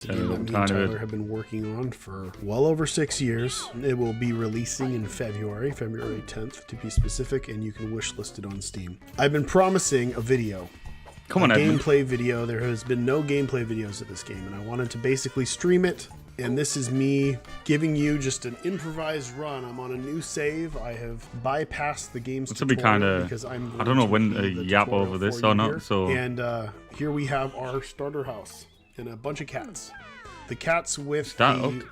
Game that me and Tyler have been working on for well over 6 years. It will be releasing in February 10th to be specific, and you can wish list it on Steam. I've been promising a video. Come on, Edmund. Gameplay video. There has been no gameplay videos of this game, and I wanted to basically stream it. And this is me giving you just an improvised run. I'm on a new save. I have bypassed the game's tutorial because I'm I don't know when to yap over this or not. So and here we have our starter house and a bunch of cats. The cats with the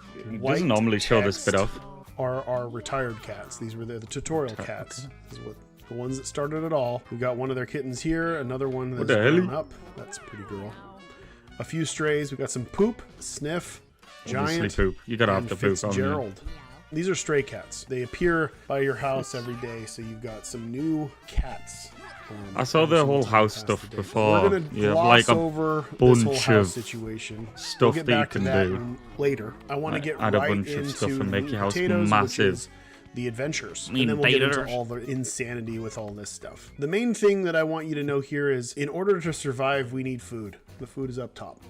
white doesn't normally show this bit off. Are our retired cats. These were the tutorial cats. This is what the ones that started it all. We got one of their kittens here. Another one that's grown up. That's pretty girl. A few strays. We got some poop, sniff. Giant poop. You gotta have the poop on Gerald. These are stray cats. They appear by your house every day, so you've got some new cats. I saw the whole house stuff before. We're gonna gloss over this whole house situation. Stuff we'll that you can do later. I want to get right a bunch into of stuff and make your house potatoes, massive. The adventures, and then we'll get into all the insanity with all this stuff. The main thing that I want you to know here is, in order to survive, we need food. The food is up top.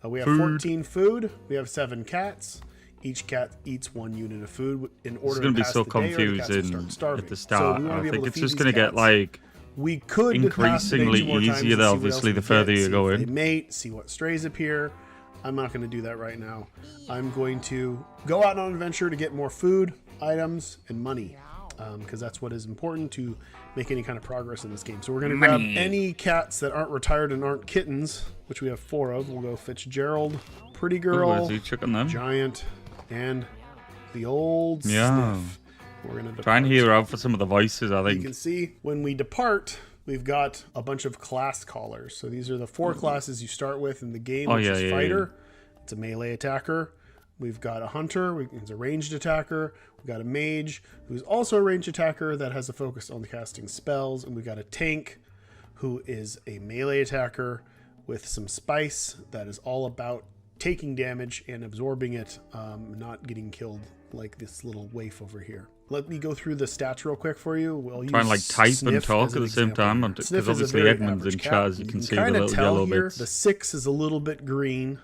We have 14 food. We have 7 cats. Each cat eats 1 unit of food in order to pass the day, or the cats will start starving. At the start. So I think it's just going to get like we could increasingly easier, though, obviously, the further you go in. They mate, see what strays appear. I'm not going to do that right now. I'm going to go out on an adventure to get more food, items, and money, because that's what is important to make any kind of progress in this game. So we're going to grab any cats that aren't retired and aren't kittens, which we have 4 of. We'll go Fitzgerald, Pretty Girl, Giant, and the old Sniff. We're going to try and hear out for some of the voices, I think. You can see when we depart, we've got a bunch of class callers. So these are the 4 classes you start with in the game, which is Fighter. It's a melee attacker. We've got a Hunter, who's a ranged attacker. We've got a Mage, who's also a ranged attacker that has a focus on casting spells. And we've got a Tank, who is a melee attacker with some spice that is all about taking damage and absorbing it, not getting killed like this little waif over here. Let me go through the stats real quick for you. We'll try and like type and talk at the same time, because obviously Edmund's in charge. You can see the little yellow bits. The 6 is a little bit green.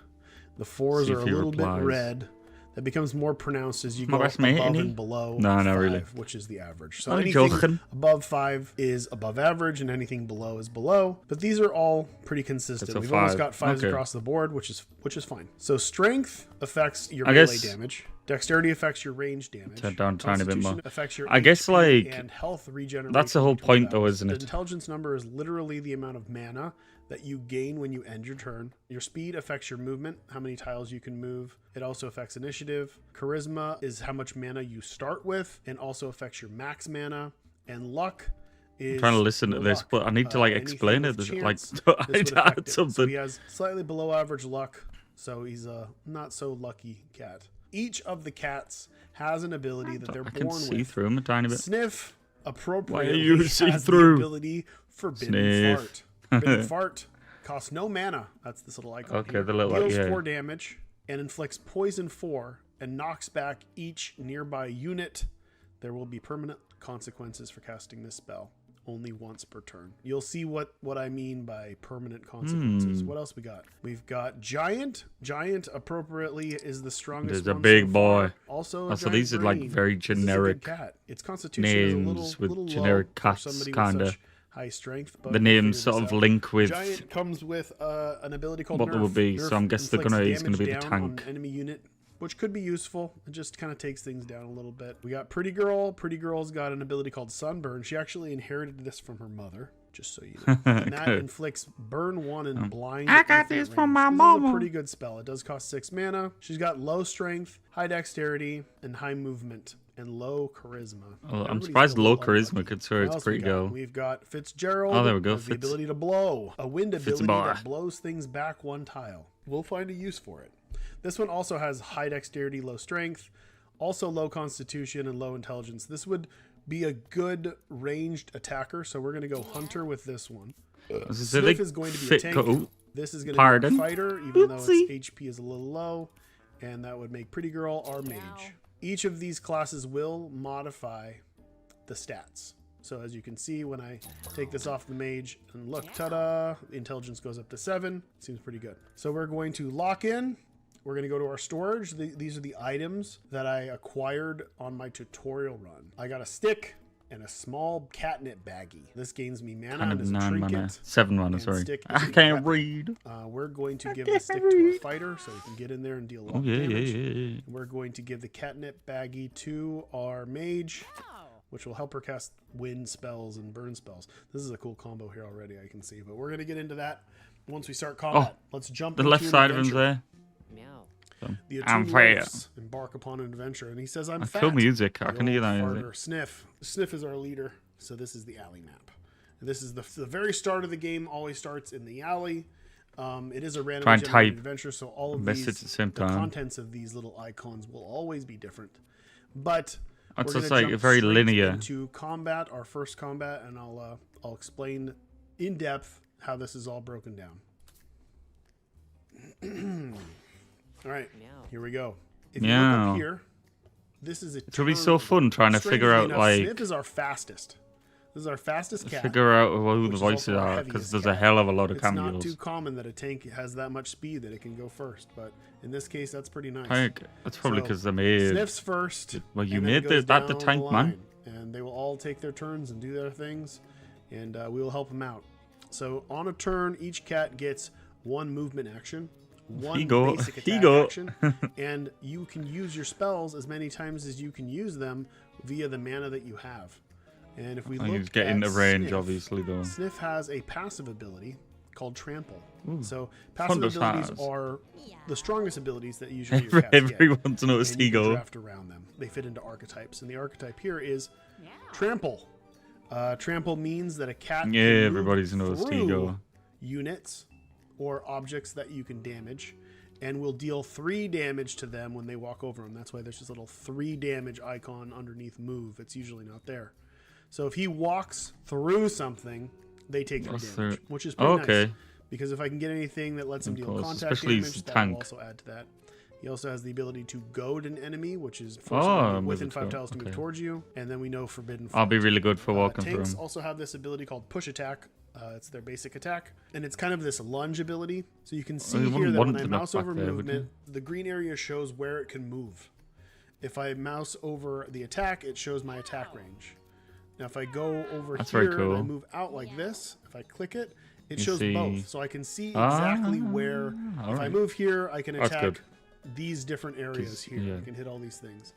The 4s are a little bit red. That becomes more pronounced as you go above and below 5, which is the average. So anything above 5 is above average, and anything below is below. But these are all pretty consistent. We've almost got 5s across the board, which is fine. So strength affects your melee damage. Dexterity affects your range damage. Turn down a tiny bit more. Affects your I guess like and health regeneration. That's the whole point, though, isn't it? The intelligence number is literally the amount of mana that you gain when you end your turn. Your speed affects your movement, how many tiles you can move. It also affects initiative. Charisma is how much mana you start with, and also affects your max mana. And luck is I'm trying to listen to this, but I need to like explain it. Like add something. So he has slightly below average luck, so he's a not so lucky cat. Each of the cats has an ability that they're born with. I can see through him a tiny bit. Sniff appropriately has the ability Forbidden Fart. Forbidden Fart costs no mana. That's this little icon. Okay, here. the little Deals 4 damage and inflicts poison 4 and knocks back each nearby unit. There will be permanent consequences for casting this spell. Only once per turn. You'll see what I mean by permanent consequences. What else we got? We've got Giant. Giant appropriately is the strongest. There's a big boy. Also, so these are like very generic cat. Its constitution names is a with generic cats, kind of. High strength, but the names sort of link with Giant comes with an ability called what Nerf. there will be. Nerf so I'm guessing he's going to be the tank. Enemy unit, which could be useful. It just kind of takes things down a little bit. We got Pretty Girl. Pretty Girl's got an ability called Sunburn. She actually inherited this from her mother, just so you know. And that inflicts burn 1 and blind. I got this from my mama. This is a pretty good spell. It does cost 6 mana. She's got low strength, high dexterity, and high movement. And low charisma. Oh, I'm surprised low charisma could serve its pretty girl. We've got Fitzgerald. Oh, there we go. The ability to blow. A wind ability that blows things back 1 tile. We'll find a use for it. This one also has high dexterity, low strength, also low constitution and low intelligence. This would be a good ranged attacker, so we're going to go Hunter with this one. Sniff is going to be a tank. This is going to be a fighter, even though its HP is a little low, and that would make Pretty Girl our mage. Each of these classes will modify the stats. So as you can see, when I take this off the mage and look, ta-da, intelligence goes up to 7. Seems pretty good. So we're going to lock in We're going to go to our storage. These are the items that I acquired on my tutorial run. I got a stick and a small catnip baggie. This gains me mana and is a 9 trinket. mana. 7 mana, sorry. I can't read. We're going to give the stick to a fighter so we can get in there and deal a lot of damage. Yeah. We're going to give the catnip baggie to our mage, which will help her cast wind spells and burn spells. This is a cool combo here already, I can see. But we're going to get into that once we start combat. Let's jump into the left side of adventure. him's there. The I'm Attuned embark upon an adventure, and he says, "I'm fat." Cool music. I can hear that. Farter. Sniff. Sniff is our leader. So this is the alley map. And this is the very start of the game. Always starts in the alley. It is a random adventure, so all of these, the contents of these little icons will always be different. But it's we're just going like to a very linear into combat, our first combat, and I'll explain in depth how this is all broken down. All right, here we go. If you look up here, this is a it would be so fun trying to figure out, like... Sniff is our fastest. This is our fastest cat. Figure out who the voices are, because there's a hell of a lot of cameos. It's not too common that a tank has that much speed that it can go first, but in this case, that's pretty nice. That's probably because they made... Sniff's first. Well, you made that the tank, man. And they will all take their turns and do their things, and we will help them out. So on a turn, each cat gets one movement action. One basic attack action, and you can use your spells as many times as you can use them via the mana that you have. And if we look at getting the range, Sniff, obviously, though. Sniff has a passive ability called Trample. Ooh, so passive abilities are the strongest abilities that usually your cats everyone's noticed Ego. Draft around them. They fit into archetypes, and the archetype here is Trample. Trample means that a cat can everybody's noticed through Ego. Units or objects that you can damage, and will deal 3 damage to them when they walk over them. That's why there's this little 3 damage icon underneath move. It's usually not there. So if he walks through something, they take 3 damage, which is pretty nice. Because if I can get anything that lets him deal contact damage, that will also add to that. He also has the ability to goad an enemy, which is forcing within 5 tiles to move towards you. And then we know Forbidden Flight. I'll be really good for walking through him. Tanks also have this ability called Push Attack. It's their basic attack. And it's kind of this lunge ability. So you can see here that when I mouse over movement, the green area shows where it can move. If I mouse over the attack, it shows my attack range. Now if I go over here and I move out like this, if I click it, it shows both. So I can see exactly where, if I move here, I can attack these different areas here. I can hit all these things.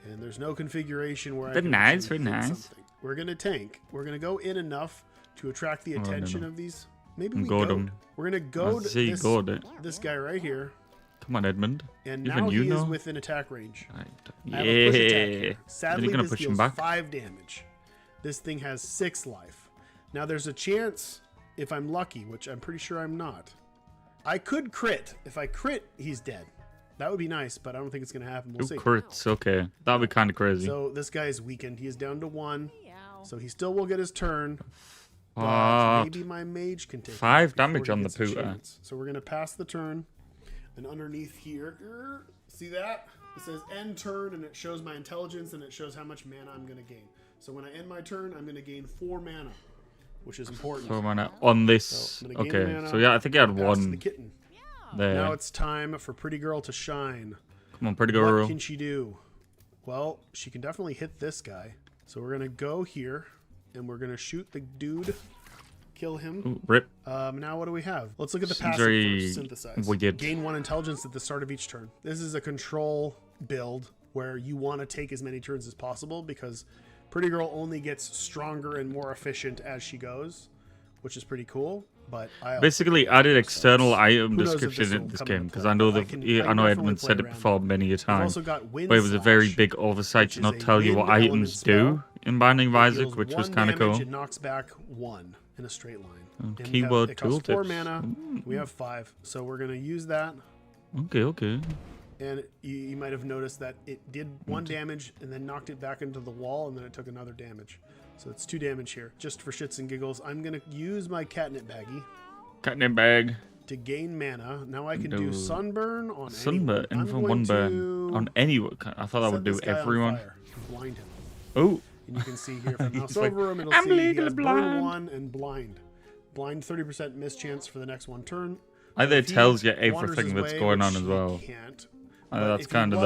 And there's no configuration where I can hit something. We're going to tank. We're going to go in enough to attract the attention of these. Maybe we goad. We're going to goad this guy right here. Come on, Edmund. And now he is within attack range. Yeah. Sadly, this deals 5 damage. This thing has 6 life. Now, there's a chance, if I'm lucky, which I'm pretty sure I'm not, I could crit. If I crit, he's dead. That would be nice, but I don't think it's going to happen. We'll see. Crits, okay. That would be kind of crazy. So this guy is weakened. He is down to 1. So he still will get his turn. But maybe my mage can take 5 damage on the pooter. So we're going to pass the turn. And underneath here, see that? It says end turn, and it shows my intelligence, and it shows how much mana I'm going to gain. So when I end my turn, I'm going to gain 4 mana, which is important. 4 mana on this. So so yeah, I think I had 1 the kitten. There. Now it's time for Pretty Girl to shine. Come on, Pretty Girl. What can she do? Well, she can definitely hit this guy. So we're going to go here, and we're going to shoot the dude, kill him. Ooh, rip. Now what do we have? Let's look at the passive first. Synthesize. Gain 1 intelligence at the start of each turn. This is a control build where you want to take as many turns as possible because Pretty Girl only gets stronger and more efficient as she goes, which is pretty cool. But I basically added external item description in this game because I know I know Edmund said it before many a time, but it was a very big oversight to not tell you what items do in Binding of Isaac, which was kind of cool. It knocks back 1 in a straight line. Keyword tooltips. 4 mana. We have 5, so we're gonna use that. Okay. And you might have noticed that it did 1 damage and then knocked it back into the wall, and then it took another damage. So it's 2 damage here. Just for shits and giggles, I'm going to use my catnip baggie. Catnip bag. To gain mana. Now I can do sunburn on anyone. And for 1 burn on anyone. I thought that would do everyone. Blind him. Oh. And you can see here, if I mouse over him, it'll see he has burn 1 and blind. Blind 30% miss chance for the next 1 turn. Either it tells you everything that's going on as well. That's kind of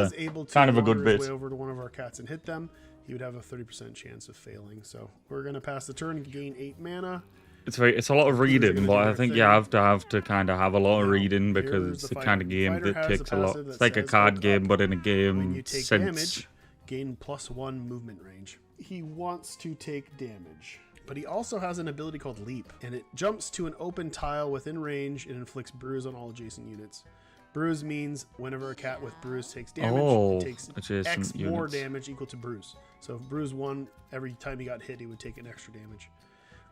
a good bit. Way over to one of our cats and hit them, he would have a 30% chance of failing. So we're gonna pass the turn, gain 8 mana. It's a lot of reading, but I think you have to kind of have a lot of reading because it's the kind of game that takes a lot. It's like a card game, but in a game sense. Damage, gain +1 movement range. He wants to take damage, but he also has an ability called Leap, and it jumps to an open tile within range and inflicts bruise on all adjacent units. Bruise means whenever a cat with bruise takes damage, it takes X more damage equal to bruise. So if bruise 1, every time he got hit, he would take an extra damage.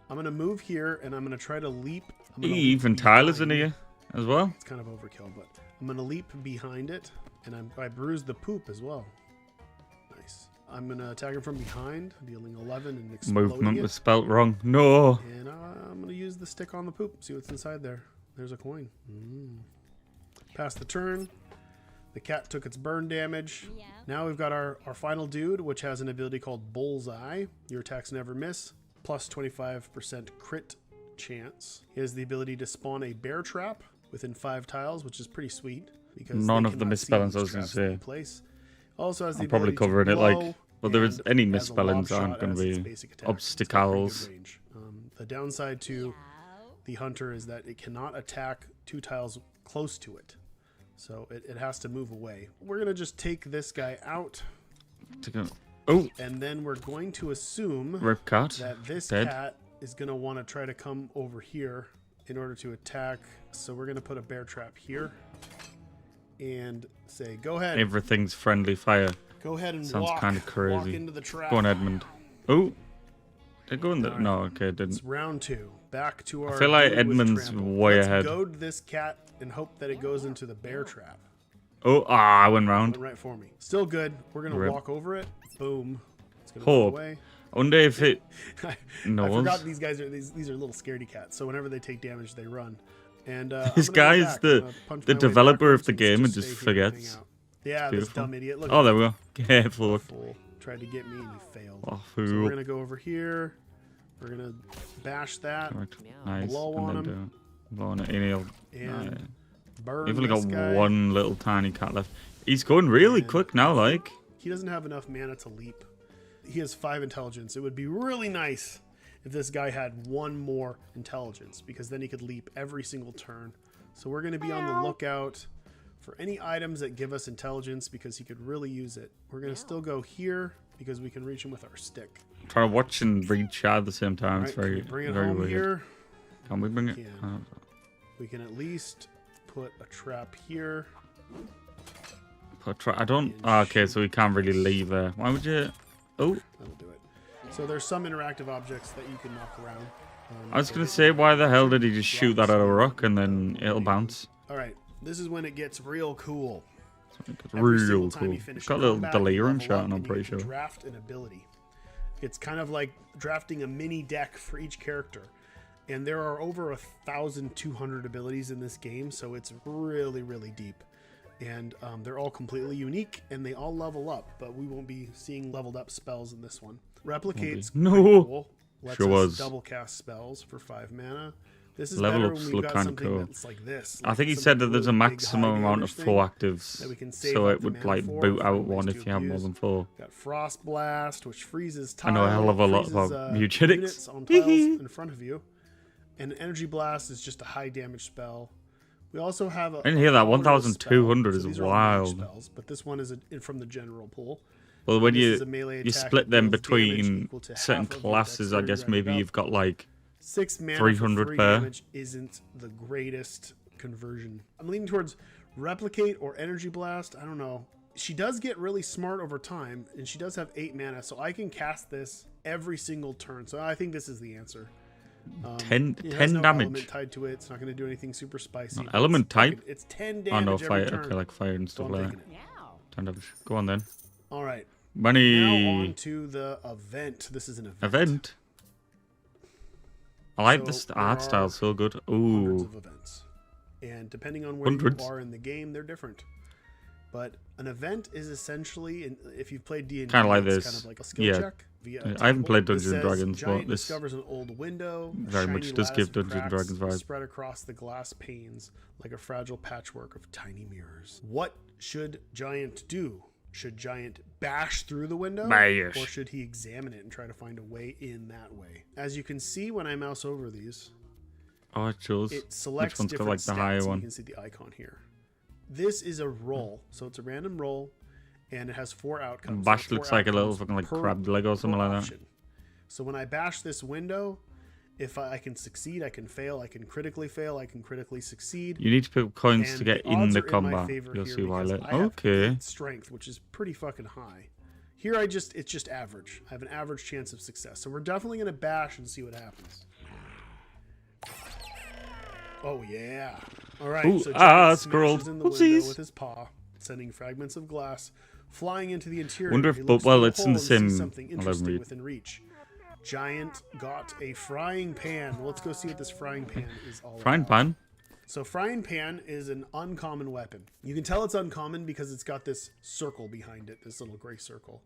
I'm going to move here, and I'm going to try to leap. Even Tyler's in here as well. It's kind of overkill, but I'm going to leap behind it, and I bruise the poop as well. Nice. I'm going to attack him from behind, dealing 11 and exploding Movement was spelt wrong. No. And I'm going to use the stick on the poop, see what's inside there. There's a coin. Pass the turn. The cat took its burn damage. Yeah. Now we've got our final dude, which has an ability called Bullseye. Your attacks never miss. Plus 25% crit chance. He has the ability to spawn a bear trap within 5 tiles, which is pretty sweet. Because none of the misspellings I was going to say. Place. Also has the I'm probably covering it like, well, there is any misspellings aren't going to be obstacles. The downside to the hunter is that it cannot attack 2 tiles close to it. So it has to move away. We're going to just take this guy out. Oh. And then we're going to assume that this cat is going to want to try to come over here in order to attack. So we're going to put a bear trap here and say, go ahead. Everything's friendly fire. Go ahead and sounds kind of crazy. Walk into the trap. Go on, Edmund. Oh. Did it go in the... Right. No, okay, it didn't. It's round 2. Back to our... I feel like Edmund's way ahead. Let's goad this cat and hope that it goes into the bear trap. Oh, I went round. Went right for me. Still good. We're going to walk over it. Boom. It's going to go away. I wonder if it... I forgot these guys are... These are little scaredy cats. So whenever they take damage, they run. And this guy is the developer of the game and just forgets. Yeah, this dumb idiot. Look, oh, there we go. Careful. Tried to get me and he failed. Oh, so we're going to go over here. We're going to bash that. Nice. Blow on him. Blow on it. And he'll... And burn You've only got guy. one little tiny cat left. He's going really quick now, like. He doesn't have enough mana to leap. He has 5 intelligence. It would be really nice if this guy had 1 more intelligence, because then he could leap every single turn. So we're going to be on the lookout for any items that give us intelligence, because he could really use it. We're going to still go here because we can reach him with our stick. Try to watch and read chat at the same time. It's very, bring it very home weird. Here? Can we bring it? We can at least put a trap here. I don't... Oh, okay, so we can't really leave there. Why would you... Oh. That'll do it. So there's some interactive objects that you can knock around. I was going to say, why the hell did he just shoot that at a rock and then it'll bounce? Alright, this is when it gets real cool. Real cool. It's got a little delirium shot, and I'm pretty sure. Draft an ability. It's kind of like drafting a mini deck for each character. And there are over 1,200 abilities in this game, so it's really, really deep. And they're all completely unique, and they all level up, but we won't be seeing leveled up spells in this one. Replicate's cool. Lets us double cast spells for 5 mana. This is level better ups when we've look got kind of something cool. that's like this. I think he said that there's a maximum amount of 4 actives, so it would like boot out one if you have more than 4. Got Frost Blast, which freezes tiles. I know a hell of a lot about Mewgenics. On tiles in front of you. And Energy Blast is just a high damage spell. We also have a... I didn't hear that. 1,200 is wild. Spells, but this one is from the general pool. Well, when you split them between certain classes, I guess maybe you've got like 6 mana 300 for 3 per. damage isn't the greatest conversion. I'm leaning towards Replicate or Energy Blast. I don't know. She does get really smart over time, and she does have 8 mana, so I can cast this every single turn. So I think this is the answer. 10 no damage. Element tied to it. It's not going to do anything super spicy. No, element type? It's 10 damage. Oh no, every fire. turn. Okay, like fire and stuff like that. 10 damage. Go on then. All right. Money. Now on to the event. This is an event. Event. I like this art style. So good. Ooh. Hundreds of events, and depending on where you are in the game, they're different. But an event is essentially, if you've played D&D, kind of like this. Kind of like a skill check. I haven't played Dungeons and Dragons, Giant but this discovers an old window. very much does give Dungeons and Dragons vibes. Spread across the glass panes like a fragile patchwork of tiny mirrors. What should Giant do? Should Giant bash through the window, or should he examine it and try to find a way in that way? As you can see when I mouse over these, it shows it selects which one's different got like the higher one. You can see the icon here. This is a roll, so it's a random roll. And it has 4 outcomes. Bash looks like a little fucking like crab leg or something like that. So when I bash this window, if I can succeed, I can fail. I can critically fail. I can critically succeed. You need to pick up coins to get in the combat. You'll see why later. Okay. Strength, which is pretty fucking high. Here it's just average. I have an average chance of success. So we're definitely gonna bash and see what happens. Oh yeah. All right. Ooh, so Giant scroll. smashes in the window with his paw, sending fragments of glass flying into the interior. Wonder if, it's in the sim. Something interesting within reach. Giant got a frying pan. Let's go see what this frying pan is all about. Frying pan? So frying pan is an uncommon weapon. You can tell it's uncommon because it's got this circle behind it, this little gray circle.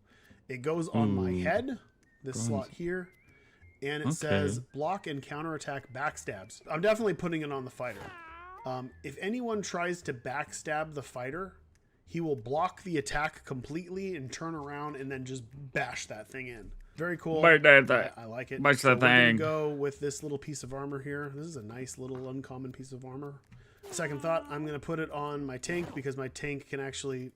It goes on my head, this slot here, and it says block and counterattack backstabs. I'm definitely putting it on the fighter. If anyone tries to backstab the fighter, he will block the attack completely and turn around and then just bash that thing in. Very cool. I like it. So we're gonna go with this little piece of armor here. This is a nice little uncommon piece of armor. Second thought, I'm gonna put it on my tank because my tank can actually,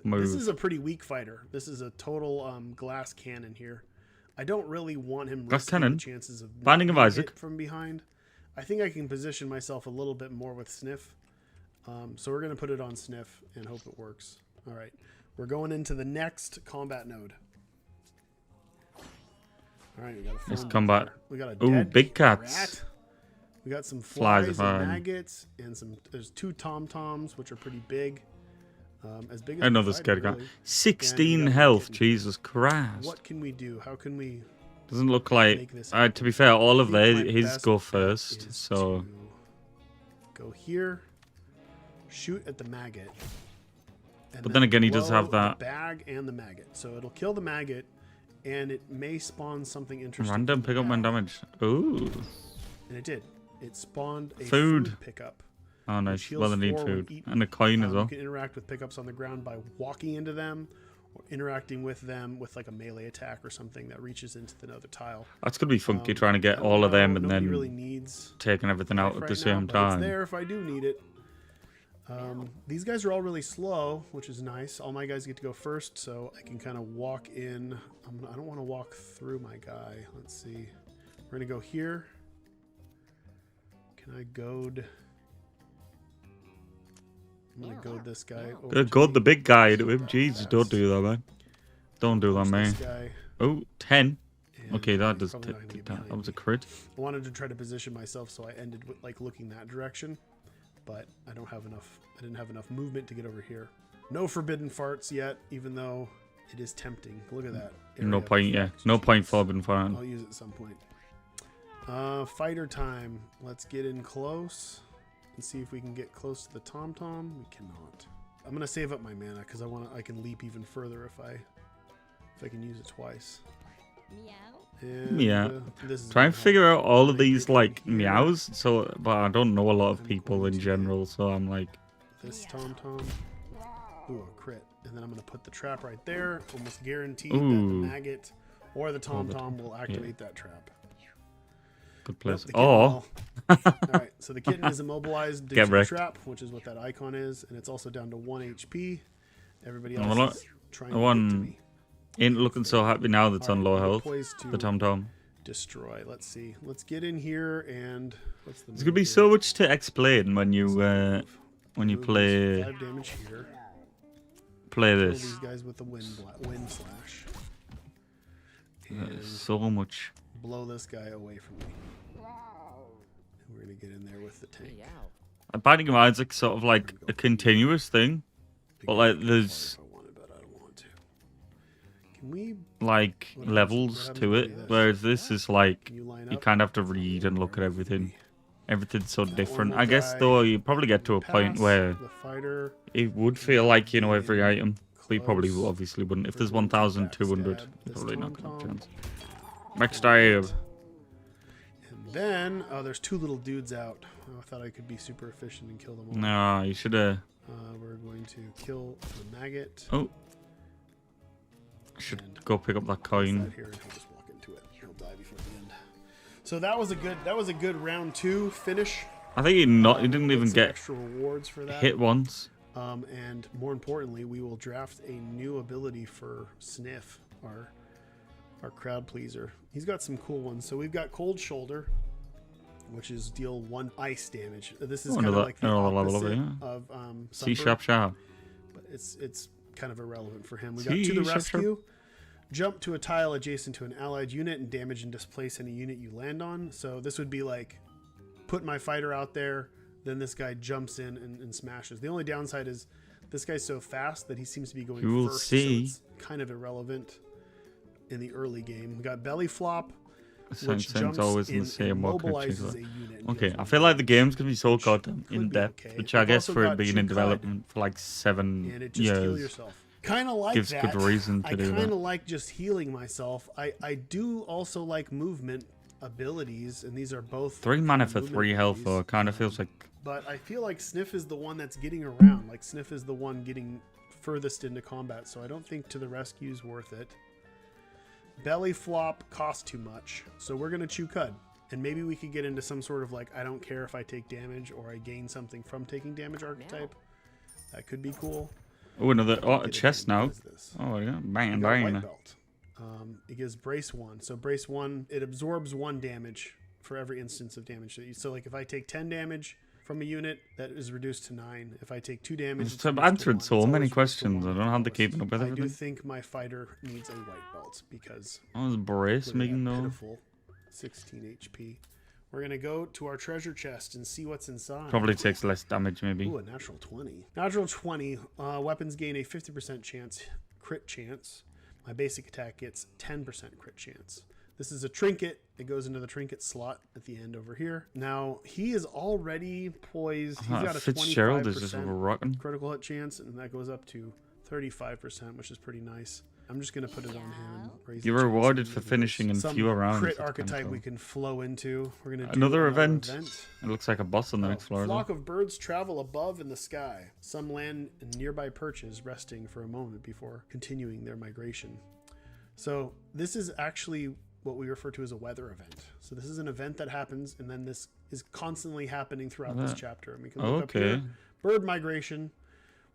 move. This is a pretty weak fighter. This is a total glass cannon here. I don't really want him risking the chances of Binding of Isaac from behind. I think I can position myself a little bit more with Sniff. So we're going to put it on Sniff and hope it works. All right. We're going into the next combat node. All right. We got a combat. We got a dead big cats. Rat. We got some flies and maggots and there's 2 tom-toms, which are pretty big. As big as another scared cat. 16 health. Jesus Christ. What can we do? How can we... Doesn't look like... to be fair, all of his go first. So... Go here. Shoot at the maggot. But then again, he does have that the bag and the maggot, so it'll kill the maggot, and it may spawn something interesting. Random pickup when damage. Ooh. And it did. It spawned a food pickup. Oh nice. Well, I need food and a coin as well. You can interact with pickups on the ground by walking into them, or interacting with them with like a melee attack or something that reaches into another tile. That's gonna be funky trying to get all of them and then really taking everything out at the same time. It's there if I do need it. These guys are all really slow, which is nice. All my guys get to go first, so I can kind of walk in. I don't want to walk through my guy. Let's see. We're going to go here. Can I goad? I'm going to goad this guy. Goad the big guy into him. Jesus, don't do that, man. Don't do that, man. Oh, 10. Okay, that does. That was a crit. I wanted to try to position myself, so I ended with like looking that direction. But I don't have enough. I didn't have enough movement to get over here. No forbidden farts yet, even though it is tempting. Look at that. No point, yeah. No point forbidden fart. I'll use it at some point. Fighter time. Let's get in close and see if we can get close to the tom-tom. We cannot. I'm gonna save up my mana because I can leap even further if I can use it twice. And, yeah. Try and figure out all of these like meows. But I don't know a lot of people in general, so I'm like. This tom-tom. Ooh, a crit. And then I'm gonna put the trap right there. Almost guaranteed that the maggot or the tom-tom will activate that trap. Good place. All right. So the kitten is immobilized due to the trap, which is what that icon is, and it's also down to 1 HP. Everybody else is trying to get to me. Ain't looking so happy now that's on low health. The tom-tom. Destroy. Let's see. Let's get in here and there's gonna be so much to explain when you play. 5 damage here. Play this. These guys with the wind slash. So much. Blow this guy away from me. And we're gonna get in there with the tank. Binding of Isaac's sort of like a continuous thing, but like there's. Like levels to it, whereas this is like you kind of have to read and look at everything. Everything's so different. I guess though you probably get to a point where it would feel like, you know, every item. We probably obviously wouldn't. If there's 1,200, probably not going to have a chance. Next dive. And then, oh, there's 2 little dudes out. Oh, I thought I could be super efficient and kill them all. No, you should have. We're going to kill the maggot. Oh. I should go pick up that coin. Here and he'll just walk into it. He'll die before the end. So that was a good round 2 finish. I think he didn't even get extra rewards for that. Hit once. And more importantly, we will draft a new ability for Sniff, our crowd pleaser. He's got some cool ones. So we've got Cold Shoulder, which is deal 1 ice damage. This is kind of like the opposite of C sharp. But it's kind of irrelevant for him. We got To the Rescue. Jump to a tile adjacent to an allied unit and damage and displace any unit you land on. So this would be like, put my fighter out there, then this guy jumps in and smashes. The only downside is this guy's so fast that he seems to be going first, so it's kind of irrelevant in the early game. We got Belly Flop, which jumps always in and the same immobilizes a unit. Okay, I feel like the game's going to be so goddamn in-depth, which I guess for it being in development for like 7 years. Kind of like gives that. Good reason to do that. I kind of like just healing myself. I do also like movement abilities, and these are both 3 mana for 3 health, though. It kind of feels like. But I feel like Sniff is the one that's getting around. Like Sniff is the one getting furthest into combat, so I don't think To the Rescue is worth it. Belly Flop costs too much, so we're gonna chew Cud, and maybe we could get into some sort of like I don't care if I take damage or I gain something from taking damage archetype. That could be cool. Oh, another a chest now. Oh yeah, bang bang. White belt. It gives Brace 1. So Brace 1, it absorbs 1 damage for every instance of damage that you. So like if I take 10 damage from a unit, that is reduced to 9. If I take 2 damage, I've answered so many questions. I don't know how to keep up with everything. I do think my fighter needs a white belt because Brace making though. Pitiful 16 HP. We're gonna go to our treasure chest and see what's inside. Probably takes less damage, maybe. Ooh, a natural 20. Natural 20. Weapons gain a 50% crit chance. My basic attack gets 10% crit chance. This is a trinket. It goes into the trinket slot at the end over here. Now, he is already poised. He's got a 25% critical hit chance, and that goes up to 35%, which is pretty nice. I'm just going to put it on him. You're rewarded for finishing in fewer rounds. Crit archetype we can flow into. We're going to do another event. It looks like a boss on the next floor. A flock of birds travel above in the sky. Some land in nearby perches, resting for a moment before continuing their migration. So this is actually what we refer to as a weather event. So this is an event that happens, and then this is constantly happening throughout this chapter. And we can look up here. Bird migration.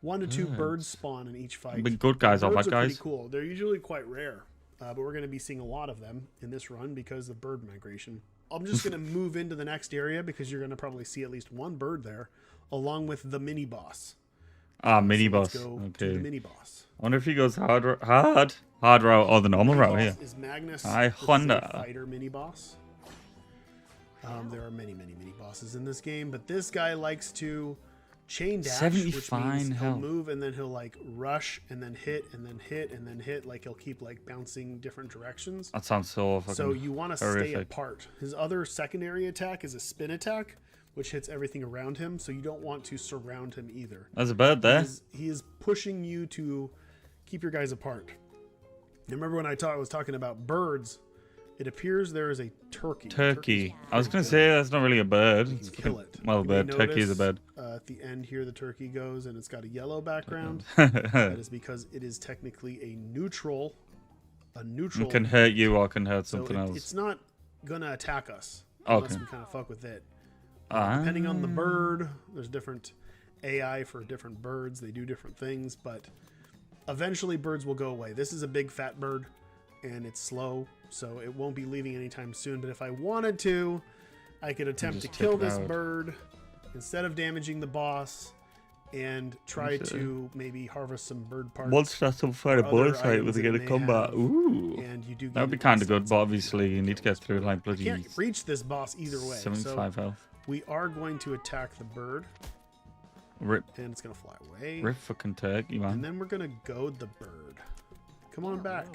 1 to 2 birds spawn in each fight. Big good guys are bad guys. Pretty cool. They're usually quite rare, but we're going to be seeing a lot of them in this run because of bird migration. I'm just going to move into the next area because you're going to probably see at least 1 bird there, along with the mini boss. Mini boss. Let's go to the mini boss. I wonder if he goes hard route or the normal route here. Is Magnus. I wonder. Fighter mini boss. There are many mini bosses in this game, but this guy likes to chain dash, which means he'll move and then he'll like rush and then hit and then hit and then hit. Like he'll keep like bouncing different directions. That sounds so fucking So you want to stay apart. His other secondary attack is a spin attack, which hits everything around him. So you don't want to surround him either. There's a bird there. He is pushing you to keep your guys apart. Now, remember when I was talking about birds? It appears there is a turkey. I was going to say that's not really a bird. You can kill it. Well, bird. Turkey is a bird. At the end here, the turkey goes, and it's got a yellow background. That is because it is technically a neutral. It can hurt you or can hurt something else. It's not going to attack us unless we kind of fuck with it. Depending on the bird, there's different AI for different birds. They do different things, but eventually birds will go away. This is a big fat bird, and it's slow, so it won't be leaving anytime soon. But if I wanted to, I could attempt to kill this bird instead of damaging the boss and try to maybe harvest some bird parts. Once that's some fight a boss fight with a combat. Ooh. And you do that would be kind of good, but obviously you need to get through like bloody. You can't reach this boss either way. 75 health. We are going to attack the bird. Rip. And it's going to fly away. Rip fucking turkey, man. And then we're going to goad the bird. Come on back.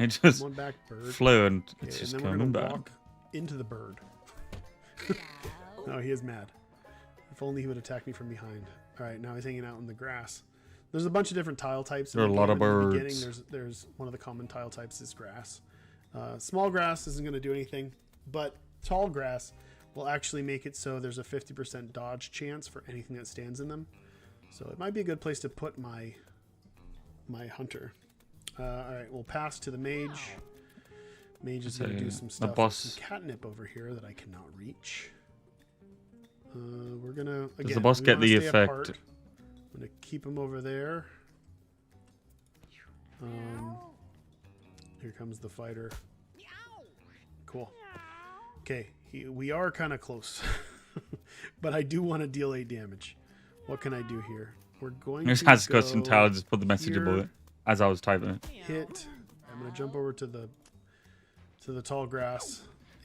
It just come on back, bird. Flew and it's just and then coming we're back. Walk into the bird. No, he is mad. If only he would attack me from behind. All right, now he's hanging out in the grass. There's a bunch of different tile types. There are a lot of birds. There's one of the common tile types is grass. Small grass isn't going to do anything, but tall grass will actually make it so there's a 50% dodge chance for anything that stands in them. So it might be a good place to put my hunter. All right, we'll pass to the mage. Mage is going to do some stuff. There's some catnip over here that I cannot reach. We're going to, again, does the boss get the effect? Apart. I'm going to keep him over there. Here comes the fighter. Cool. Okay, we are kind of close. But I do want to deal 8 damage. What can I do here? We're going to has got some tile, just put the message above it as I was typing it. Hit. I'm going to jump over to the tall grass.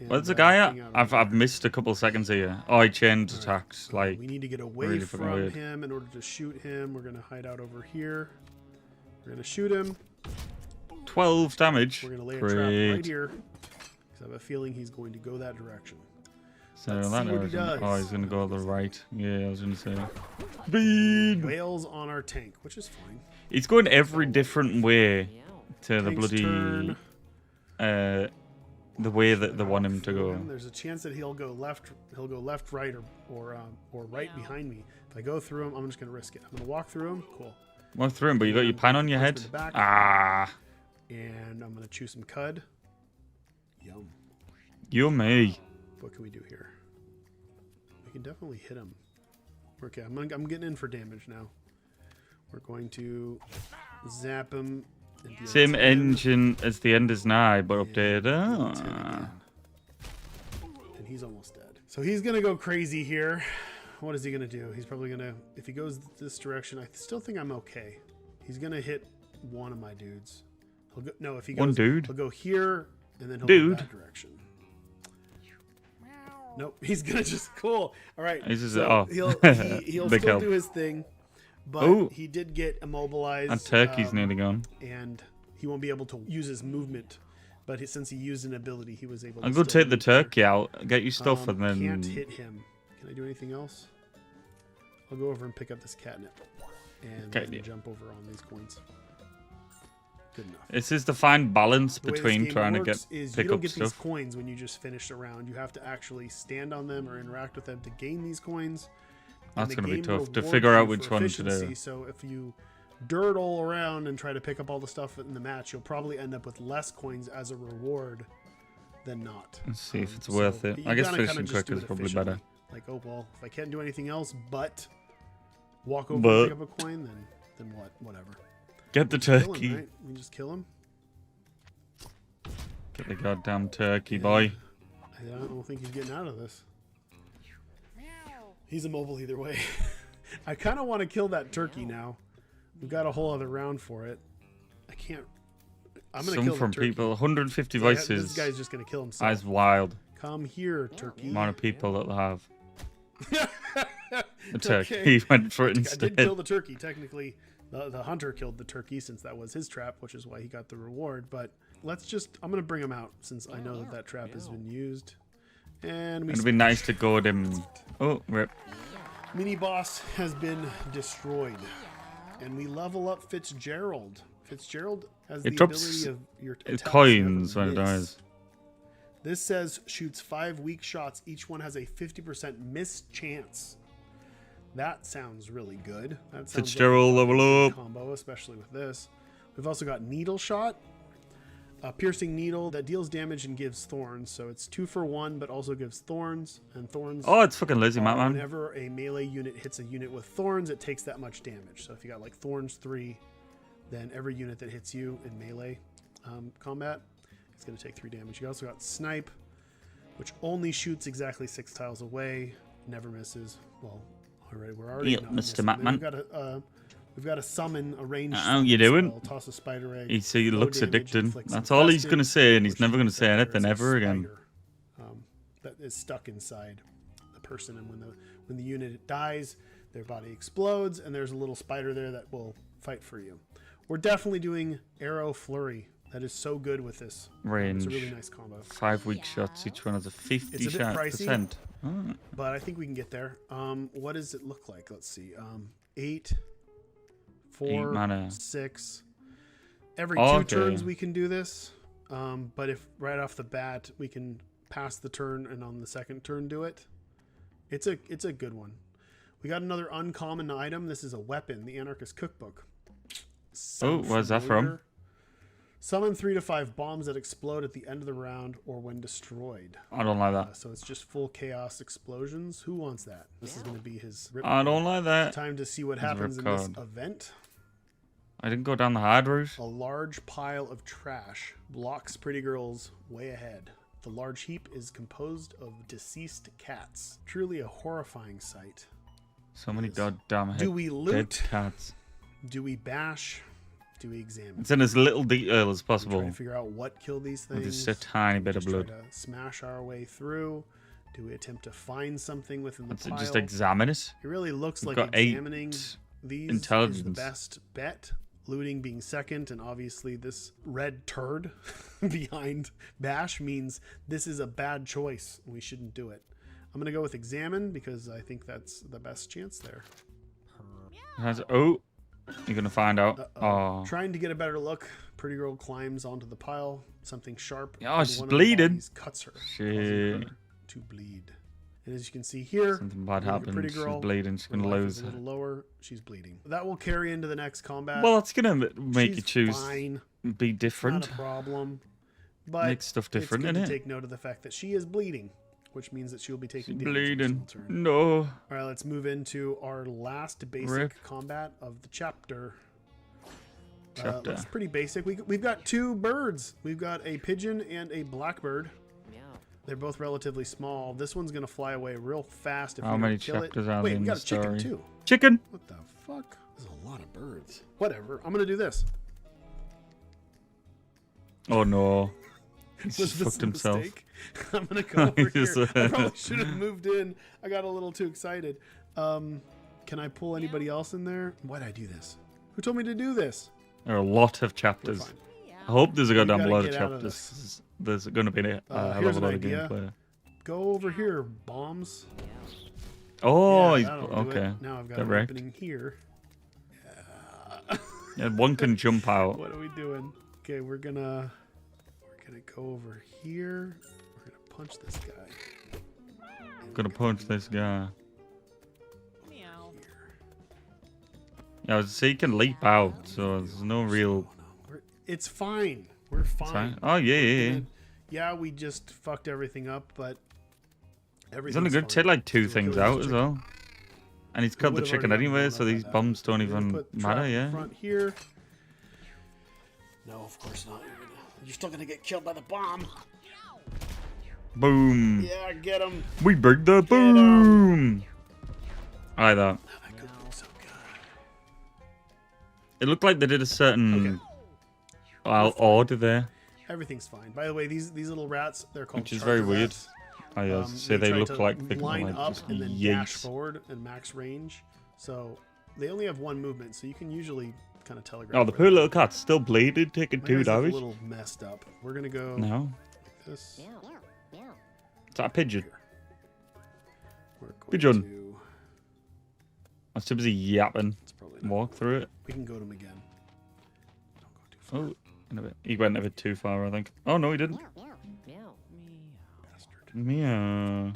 Where's the guy at? I've missed a couple seconds here. Oh, he chained attacks. Like, we need to get away really from him in order to shoot him. We're going to hide out over here. We're going to shoot him. 12 damage. We're going to lay a trap right here. Because I have a feeling he's going to go that direction. So that direction. Oh, he's going to go to the right. Yeah, I was going to say. Speed! Whales on our tank, which is fine. He's going every different way to the bloody... the way that they want him to go. There's a chance that he'll go left, right, or right behind me. If I go through him, I'm just gonna risk it. I'm gonna walk through him. Cool. Walk through him, but you got your pan on your head. Ah. And I'm gonna chew some cud. Yum. Yummy. What can we do here? We can definitely hit him. Okay, I'm getting in for damage now. We're going to zap him. Same engine as the Ender's Eye, but updated. And he's almost dead. So he's going to go crazy here. What is he going to do? He's probably going to... If he goes this direction, I still think I'm okay. He's going to hit one of my dudes. He'll go, no, if he goes... One dude? He'll go here, and then he'll go that direction. Nope, he's going to just... Cool. All right. He's just, so he'll still do his thing. But he did get immobilized. And turkey's nearly gone. And he won't be able to use his movement. But since he used an ability, he was able to... I'll go take the turkey out, get your stuff, and then... Can't hit him. Can I do anything else? I'll go over and pick up this catnip. And jump over on these coins. Good enough. This is the fine balance between trying to pick up you don't get these coins when you just finish a round. You have to actually stand on them or interact with them to gain these coins. That's going to be tough to figure out which one to do. So if you dirtle around and try to pick up all the stuff in the match, you'll probably end up with less coins as a reward than not. Let's see if it's worth it. I guess finishing quick is probably better. Like, oh, well, if I can't do anything else but walk over and pick up a coin, then what? Whatever. Get the turkey. Him, right? We just kill him. Get the goddamn turkey, boy. I don't think he's getting out of this. He's immobile either way. I kind of want to kill that turkey now. We've got a whole other round for it. I can't. I'm going to kill the turkey. People. 150 voices. This guy's just going to kill himself. That's wild. Come here, turkey. Amount of people that have. The turkey. He went for it instead. I did kill the turkey. Technically, the hunter killed the turkey since that was his trap, which is why he got the reward. But let's just... I'm going to bring him out since I know that trap has been used. And it'd be nice to go at him. Oh, rip. Mini boss has been destroyed. And we level up Fitzgerald. Fitzgerald has the ability of your coins when it dies. This says shoots 5 weak shots. Each one has a 50% miss chance. That sounds really good. That sounds Fitzgerald like a level up. Combo, especially with this. We've also got needle shot. A piercing needle that deals damage and gives thorns. So it's 2 for 1, but also gives thorns. And thorns... Oh, it's fucking lazy, man. Whenever a melee unit hits a unit with thorns, it takes that much damage. So if you got like thorns 3, then every unit that hits you in melee combat, it's going to take 3 damage. You also got snipe, which only shoots exactly 6 tiles away. Never misses. Well, already we're already not Mr. Matman. We've got to summon a ranged How you doing? Spell, toss a spider egg. He looks addicted. That's all he's going to say, and he's never going to say anything ever again. That is stuck inside the person, and when the unit dies, their body explodes, and there's a little spider there that will fight for you. We're definitely doing Arrow Flurry. That is so good with this. Range. It's a really nice combo. 5 weak shots. Each one has a 50%. It's a bit pricey, but I think we can get there. What does it look like? Let's see. 8, 4, mana. 6. Every 2 turns we can do this. But if right off the bat we can pass the turn and on the second turn do it, it's a good one. We got another uncommon item. This is a weapon, the Anarchist Cookbook. Where's that from? Summon 3 to 5 bombs that explode at the end of the round or when destroyed. I don't like that. So it's just full chaos explosions. Who wants that? This is going to be his rip. I don't like that. Time to see what happens in this event. I didn't go down the hard route. A large pile of trash blocks Pretty Girl's way ahead. The large heap is composed of deceased cats. Truly a horrifying sight. So many goddamn Do we loot? Dead cats. Do we bash? Do we examine? It's in as little detail as possible. Try to figure out what killed these things. With just a tiny bit of blood. Try to smash our way through. Do we attempt to find something within the pile? Just examine it. It really looks like examining these is the best bet. Looting being second, and obviously this red turd behind bash means this is a bad choice. We shouldn't do it. I'm going to go with examine because I think that's the best chance there. You're going to find out. Oh. Trying to get a better look. Pretty Girl climbs onto the pile. Something sharp. Oh, she's bleeding. Cuts her. Shit. To bleed. And as you can see here, something bad happened. Pretty Girl, she's bleeding. She's going to lose. A little lower. She's bleeding. That will carry into the next combat. Well, it's going to make you choose. Fine. Be different. Not a problem. But make stuff different, it's good to take note of the fact that she is bleeding, which means that she'll be taking damage. Bleeding. No. All right, let's move into our last basic combat of the chapter. It's pretty basic. We've got 2 birds. We've got a pigeon and a blackbird. They're both relatively small. This one's gonna fly away real fast if we don't kill it. Are Wait, in we got the a chicken story? too. Chicken? What the fuck? There's a lot of birds. Whatever. I'm gonna do this. Oh no. He's just fucked himself. I'm gonna go over here. I probably should have moved in. I got a little too excited. Can I pull anybody else in there? Why'd I do this? Who told me to do this? There are a lot of chapters. I hope there's a goddamn lot of chapters. There's going to be a hell of a lot of gameplay. Go over here, bombs. Oh, yeah, okay. Now I've got an opening here. Yeah, one can jump out. What are we doing? Okay, we're gonna go over here. We're gonna punch this guy. Gonna punch this guy. Yeah, so he can leap out, so there's no real. It's fine. We're fine. Oh yeah. Yeah, we just fucked everything up, but he's only good to take like 2 things out as well. And he's killed the chicken anyway, so these bombs don't even matter, yeah. Front here. No, of course not. You're still gonna get killed by the bomb. Boom. Yeah, get him. We break the boom. I like that. That could be so good. It looked like they did a certain order there. Everything's fine. By the way, these little rats, they're called which is very weird. Rats. So they look like they can line like up just and then yeet. dash forward and max range. So they only have 1 movement, so you can usually kind of telegraph. Oh, the poor little cat's still bleeding, taking 2 damage. A little messed up. We're gonna go. No. Like this. Is that a pigeon? Pigeon. That's too busy yapping. Walk through it. We can go to him again. Don't go too far. Oh, in a bit. He went a bit too far, I think. Oh no, he didn't. Bastard. Meow.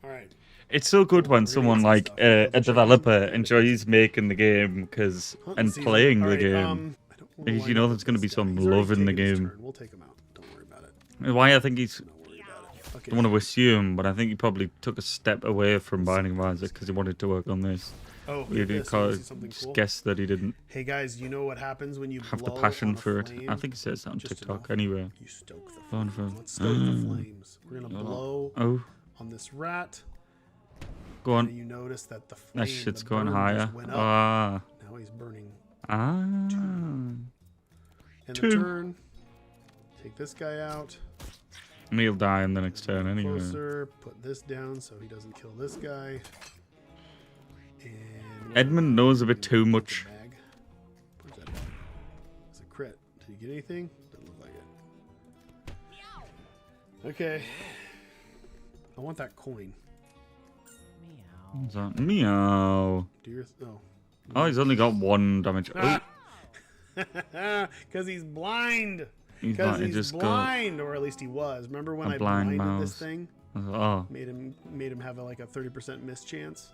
All right. It's so good when someone like a developer enjoys making the game and playing the game. Because you know there's going to be some love in the game. We'll take him out. Don't worry about it. Why I think he's. I don't want to assume, but I think he probably took a step away from Binding of Isaac because he wanted to work on this. Oh, we just guessed that he didn't. Hey guys, you know what happens when you have the passion for it? I think he says that on TikTok anyway. You stoke the flames. Let's stoke the flames. We're gonna blow on this rat. Go on. And you notice that the flame, shit's going higher. Now he's burning. And the turn. Take this guy out. He'll die in the next turn anyway. Closer. Put this down so he doesn't kill this guy. And Edmund knows a bit too much. Where's that? It's a crit. Did you get anything? Doesn't look like it. Okay. I want that coin. Meow. Oh, he's only got 1 damage. Oh. Because he's blind. Because he's blind, or at least he was. Remember when I blinded this thing? Oh. Made him have like a 30% miss chance.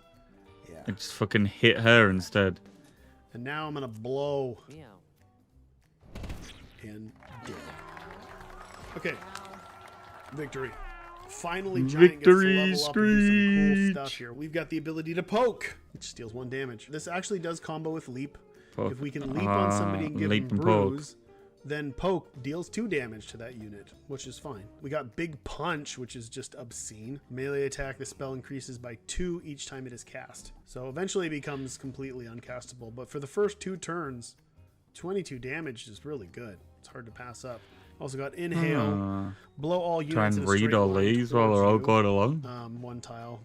Yeah. I just fucking hit her instead. And now I'm gonna blow. And dead. Okay. Victory. Finally, Giant gets to level up and do some cool stuff here. We've got the ability to poke, which steals 1 damage. This actually does combo with leap. Poke. If we can leap on somebody and give him bruise, then poke deals 2 damage to that unit, which is fine. We got big punch, which is just obscene. Melee attack, the spell increases by 2 each time it is cast. So eventually it becomes completely uncastable. But for the first 2 turns, 22 damage is really good. It's hard to pass up. Also got inhale, blow all units. Try and read all these while they're all going along. 1 tile.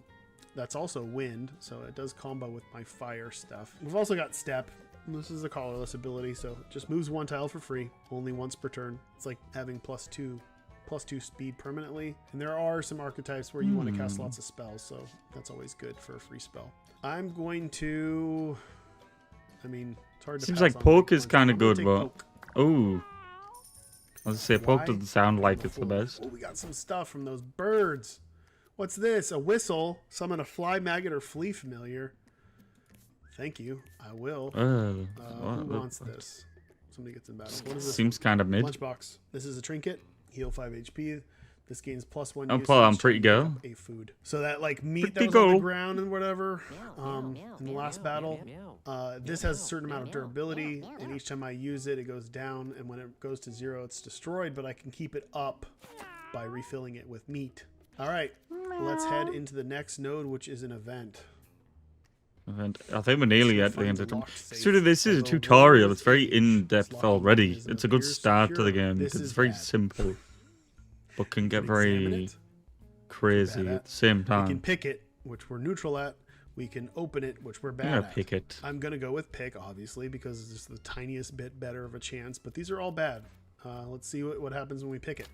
That's also wind, so it does combo with my fire stuff. We've also got step. This is a colorless ability, so it just moves 1 tile for free, only once per turn. It's like having +2 speed permanently. And there are some archetypes where you want to cast lots of spells, so that's always good for a free spell. I'm going to... I mean, it's hard to Seems like poke is kind of good, but... Oh. I was gonna say, poke doesn't sound like it's the best. Oh, we got some stuff from those birds. What's this? A whistle. Summon a fly, maggot, or flea familiar. Thank you. I will. Who wants this? Somebody gets in battle. What is this? Seems kind of mid. Lunchbox. This is a trinket. Heal 5 HP. This gains +1. Oh, Paul, I'm pretty good. A food. So that like meat that was on the ground and whatever in the last battle. This has a certain amount of durability, and each time I use it, it goes down, and when it goes to 0, it's destroyed. But I can keep it up by refilling it with meat. All right, let's head into the next node, which is an event. I think we're nearly at the end of it. So this is a tutorial. It's very in-depth already. It's a good start to the game because it's very simple, but can get very crazy at the same time. We can pick it, which we're neutral at. We can open it, which we're bad at. Pick it. I'm going to go with pick, obviously, because it's just the tiniest bit better of a chance. But these are all bad. Let's see what happens when we pick it.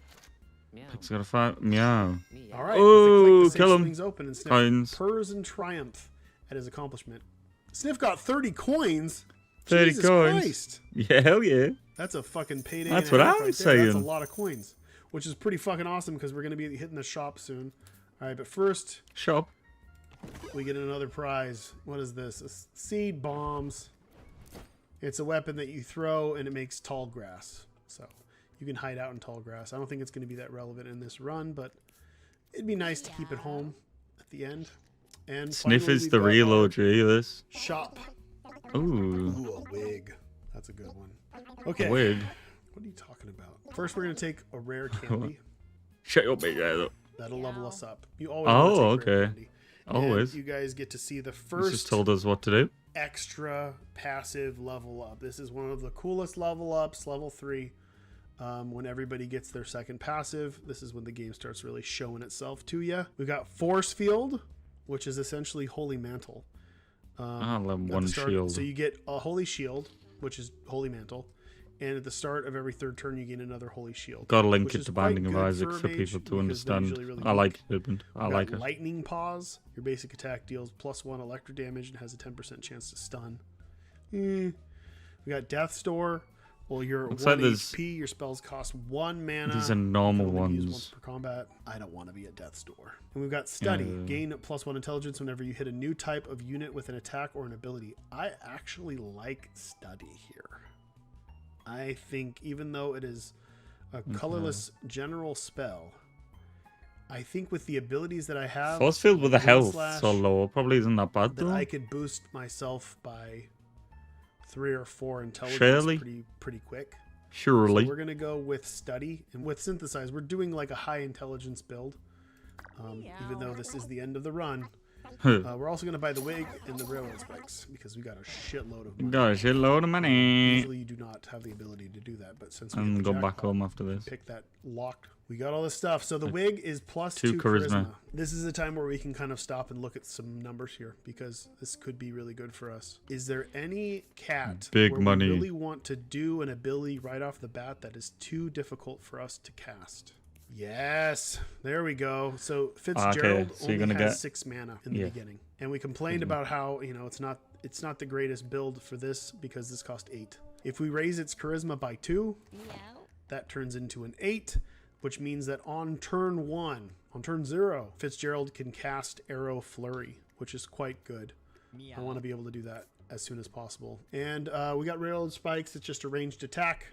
Pick's got a fight. Meow. All right. Oh, kill him. Open and Sniff purrs in triumph at his accomplishment. Sniff got 30 coins. 30 Jesus coins. Christ. Yeah, hell yeah. That's a fucking payday. That's what I was saying. That's a lot of coins, which is pretty fucking awesome because we're going to be hitting the shop soon. All right, but first, shop. We get another prize. What is this? Seed bombs. It's a weapon that you throw and it makes tall grass. So you can hide out in tall grass. I don't think it's going to be that relevant in this run, but it'd be nice to keep it home at the end. And Sniff is the real OG of this. Shop. Ooh, a wig. That's a good one. Okay. A wig. What are you talking about? First, we're going to take a rare candy. Shut your big head up. That'll level us up. You always want to take rare candy. Always. And you guys get to see the first. Just told us what to do. Extra passive level up. This is one of the coolest level ups, level 3. When everybody gets their second passive, this is when the game starts really showing itself to you. We've got Force Field, which is essentially Holy Mantle. I'll have one shield. So you get a Holy Shield, which is Holy Mantle. And at the start of every third turn, you gain another Holy Shield. Gotta link it to Binding of Isaac for people to understand. Really I like it, Edmund. I like it. Lightning Paws. Your basic attack deals +1 electric damage and has a 10% chance to stun. We got Death Store. Well, you're 1 HP. Your spells cost 1 mana. These are normal ones. Once per combat. I don't want to be at Death's Door. And we've got Study. Gain +1 intelligence whenever you hit a new type of unit with an attack or an ability. I actually like Study here. I think even though it is a colorless general spell, I think with the abilities that I have, Force Field with the health so low probably isn't that bad though. I could boost myself by 3 or 4 intelligence pretty quick. Surely. So we're gonna go with Study, and with Synthesize, we're doing like a high intelligence build. Even though this is the end of the run. We're also going to buy the wig and the railroad spikes because we got a shitload of money. Got a shitload of money. Usually you do not have the ability to do that, but since we go back home after this, pick that locked. We got all this stuff. So the wig is +2 charisma. This is a time where we can kind of stop and look at some numbers here because this could be really good for us. Is there any cat big where money we really want to do an ability right off the bat that is too difficult for us to cast? Yes, there we go. So Fitzgerald only has 6 mana in the beginning, And we complained about how, you know, it's not the greatest build for this because this cost 8. If we raise its charisma by 2, that turns into an 8, which means that on turn 0, Fitzgerald can cast Arrow Flurry, which is quite good. I want to be able to do that as soon as possible. And we got Railroad Spikes. It's just a ranged attack.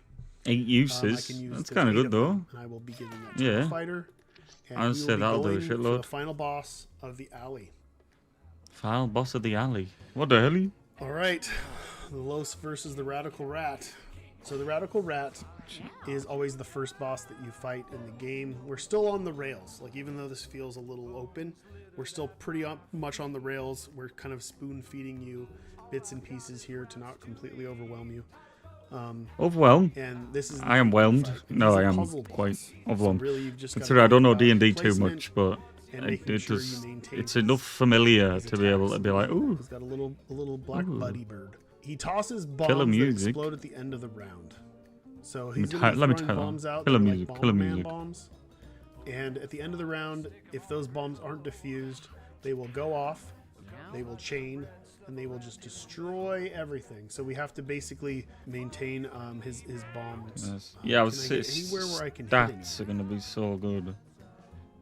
8 uses. That's kind of good, though. And I will be giving that to the fighter. And I'll say that'll do a shitload. The final boss of the alley. Final boss of the alley. What the hell? All right. The Los versus the Radical Rat. So the Radical Rat is always the first boss that you fight in the game. We're still on the rails. Like, even though this feels a little open, we're still pretty much on the rails. We're kind of spoon feeding you bits and pieces here to not completely overwhelm you. Overwhelmed? And this is I am whelmed. No, I am quite overwhelmed. So really, consider I don't know D&D too much, but it's enough familiar to be able to be like, ooh. He's got a little black buddy bird. He tosses bombs that explode at the end of the round. So he's going to be throwing bombs out. Killer music. Bombs. And at the end of the round, if those bombs aren't diffused, they will go off, they will chain, and they will just destroy everything. So we have to basically maintain his bombs. Yes. Yeah, I was saying stats are going to be so good.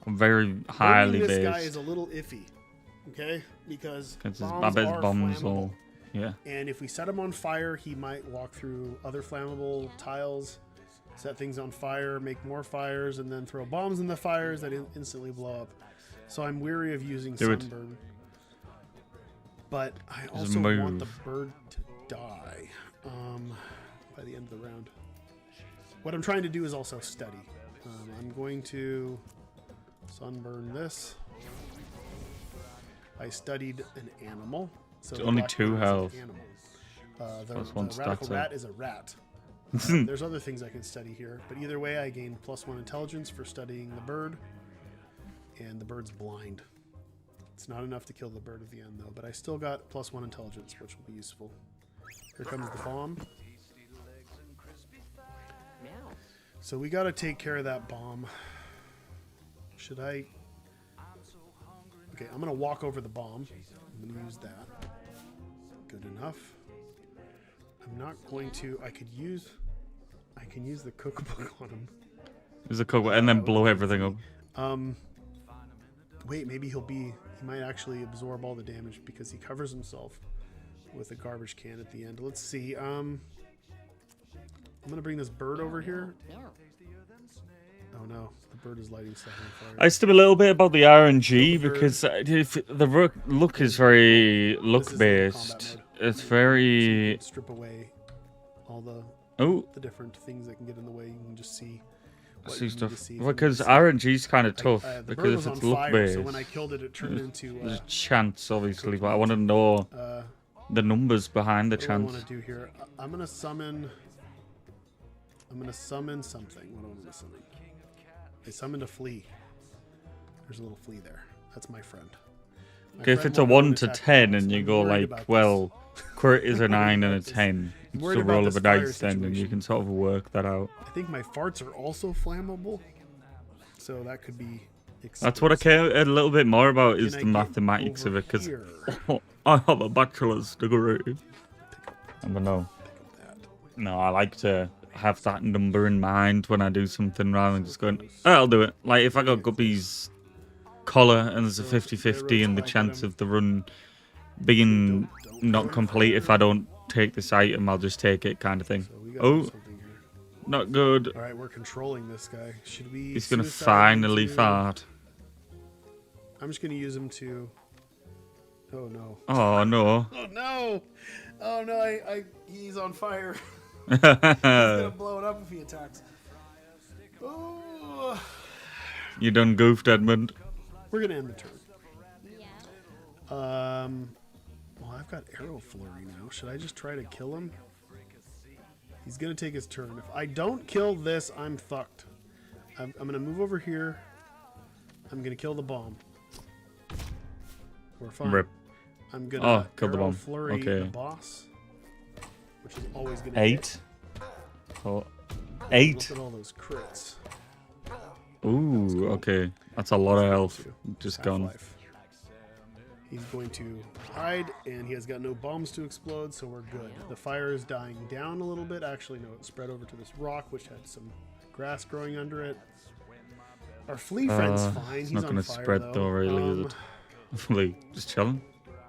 I'm very highly based. This guy is a little iffy, okay? Because bombs are flammable. Yeah. And if we set him on fire, he might walk through other flammable tiles, set things on fire, make more fires, and then throw bombs in the fires that instantly blow up. So I'm weary of using Sunburn. But I also want the bird to die by the end of the round. What I'm trying to do is also study. I'm going to Sunburn this. I studied an animal. So only 2 health. The Radical Rat is a rat. There's other things I can study here, but either way, I gain +1 intelligence for studying the bird, and the bird's blind. It's not enough to kill the bird at the end, though, but I still got +1 intelligence, which will be useful. Here comes the bomb. So we got to take care of that bomb. Should I? Okay, I'm going to walk over the bomb. I'm going to use that. Good enough. I'm not going to. I can use the cookbook on him. Use the cookbook and then blow everything up. Wait, maybe he might actually absorb all the damage because he covers himself with a garbage can at the end. Let's see. I'm gonna bring this bird over here. Oh no, the bird is lighting stuff on fire. I still a little bit about the RNG because if the look is very luck based. It's very strip away all the different things that can get in the way. You can just see stuff because RNG is kind of tough because if it's luck based. So when I killed it, it turned into. There's a chance, obviously, but I want to know the numbers behind the chance. What do I want to do here? I'm gonna summon something. What do I want to summon? I summoned a flea. There's a little flea there. That's my friend. Okay, if it's a 1 to 10 and you go like, well, crit is a 9 and a 10, it's a roll of a dice then, and you can sort of work that out. I think my farts are also flammable, so that could be expensive. That's what I care a little bit more about is the mathematics of it, because I have a bachelor's degree. I don't know. No, I like to have that number in mind when I do something rather than just going, oh, I'll do it. Like if I got Guppy's collar and there's a 50-50 and the chance of the run being not complete if I don't take this item, I'll just take it kind of thing. Oh, not good. All right, we're controlling this guy. Should we? He's gonna finally fart. I'm just gonna use him to. Oh no. Oh no. Oh no. Oh no. He's on fire. He's gonna blow it up if he attacks. Oh. You done goofed, Edmund. We're gonna end the turn. Well, I've got Arrow Flurry now. Should I just try to kill him? He's gonna take his turn. If I don't kill this, I'm fucked. I'm gonna move over here. I'm gonna kill the bomb. We're fine. Rip. I'm gonna kill the bomb. Flurry the boss, which is always gonna 8. Oh, 8. Look at all those crits. Ooh, okay. That's a lot of health just gone. He's going to hide, and he has got no bombs to explode, so we're good. The fire is dying down a little bit. Actually, no, it spread over to this rock, which had some grass growing under it. Our flea friend's fine. It's He's not going to spread though, really, is it? Flea, just chilling.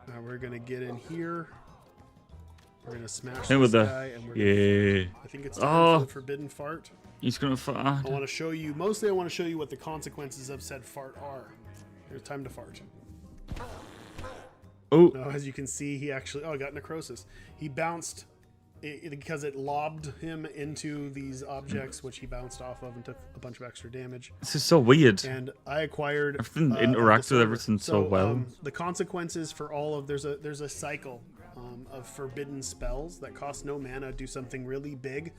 Now we're going to get in here. We're going to smash with this guy, and we're gonna, I think it's time for the forbidden fart. He's going to fart. I want to show you, mostly I want to show you what the consequences of said fart are. Here's time to fart. Oh. No, as you can see, he actually, I got necrosis. He bounced because it lobbed him into these objects, which he bounced off of and took a bunch of extra damage. This is so weird. And I acquired everything interacts with everything so well. The consequences for all of there's a cycle of forbidden spells that cost no mana, do something really big,